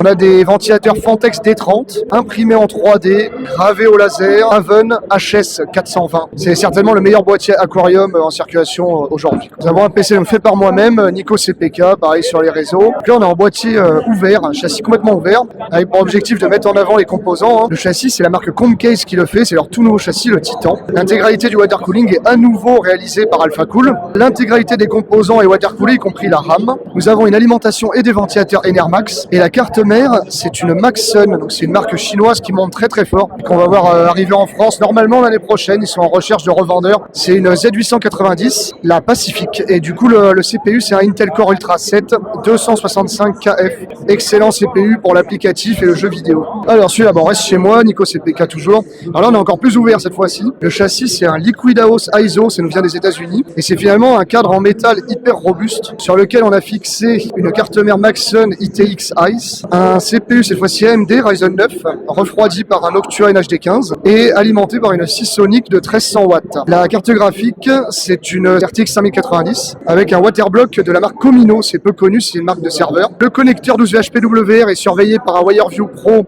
On a des ventilateurs Fantex D30, imprimés en 3D, gravés au laser, Haven HS 420. C'est certainement le meilleur boîtier aquarium en circulation aujourd'hui. Nous avons un PC fait par moi-même, Nico CPK, pareil sur les réseaux. Donc là, on a un boîtier ouvert, un châssis complètement ouvert, avec pour objectif de mettre en avant les composants. Le châssis, c'est la marque Comcase qui le fait, c'est leur tout nouveau châssis, le Titan. L'intégralité du water cooling est à nouveau réalisée par AlphaCool. L'intégralité des composants est water coolée, y compris la RAM. Nous avons une alimentation et des ventilateurs Enermax. Et la carte mère, c'est une Maxsun, donc c'est une marque chinoise qui monte très très fort, qu'on va voir arriver en France normalement l'année prochaine. Ils sont en recherche de revendeurs. C'est une Z890, la Pacific. Et du coup, le CPU, c'est un Intel Core Ultra 7 265KF. Excellent CPU pour l'applicatif et le jeu vidéo. Alors celui-là, on reste chez moi, Nico CPK toujours. Alors là, on est encore plus ouvert cette fois-ci. Le châssis, c'est un Liquid House ISO, ça nous vient des États-Unis. Et c'est finalement un cadre en métal hyper robuste sur lequel on a fixé une carte mère Maxsun ITX Ice, un CPU cette fois-ci AMD Ryzen 9, refroidi par un Noctua NHD15 et alimenté par une Seasonic de 1300 watts. La carte graphique, c'est une RTX 5090 avec un waterblock de la marque Comino, c'est peu connu, c'est une marque de serveur. Le connecteur 12VHPWR est surveillé par un Wireview Pro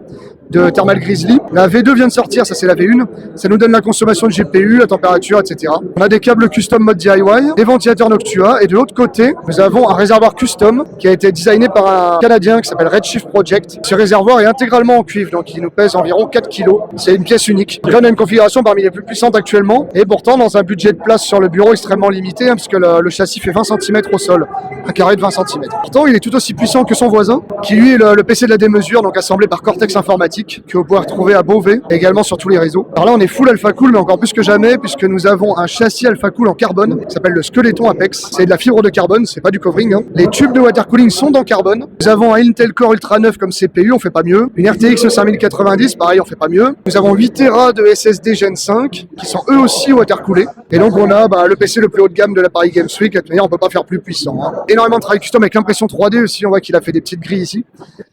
de Thermal Grizzly. La V2 vient de sortir, ça c'est la V1. Ça nous donne la consommation de GPU, la température, etc. On a des câbles custom mode DIY, des ventilateurs Noctua, et de l'autre côté, nous avons un réservoir custom qui a été designé par un Canadien qui s'appelle Redshift Project. Ce réservoir est intégralement en cuivre, donc il nous pèse environ 4 kg. C'est une pièce unique. Là, on a une configuration parmi les plus puissantes actuellement, et pourtant dans un budget de place sur le bureau extrêmement limité, puisque le châssis fait 20 cm au sol, un carré de 20 cm. Pourtant, il est tout aussi puissant que son voisin, qui lui est le PC de la démesure, donc assemblé par Cortex Informatique, que vous pouvez retrouver à Beauvais, et également sur tous les réseaux. Alors là, on est full AlphaCool, mais encore plus que jamais, puisque nous avons un châssis AlphaCool en carbone, qui s'appelle le Skeleton Apex. C'est de la fibre de carbone, c'est pas du covering. Les tubes de water cooling sont en carbone. Nous avons un Intel Core Ultra 9 comme CPU, on fait pas mieux. Une RTX 5090, pareil, on fait pas mieux. Nous avons 8 Tera de SSD Gen 5, qui sont eux aussi water coolés. Et donc, on a le PC le plus haut de gamme de la Paris Games Week. À tenir, on peut pas faire plus puissant. Énormément de travail custom avec l'impression 3D aussi. On voit qu'il a fait des petites grilles ici.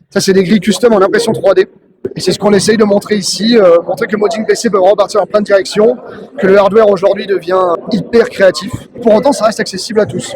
Ça, c'est des grilles custom en impression 3D. Et c'est ce qu'on essaye de montrer ici, montrer que le modding PC peut repartir dans plein de directions, que le hardware aujourd'hui devient hyper créatif. Pour autant, ça reste accessible à tous.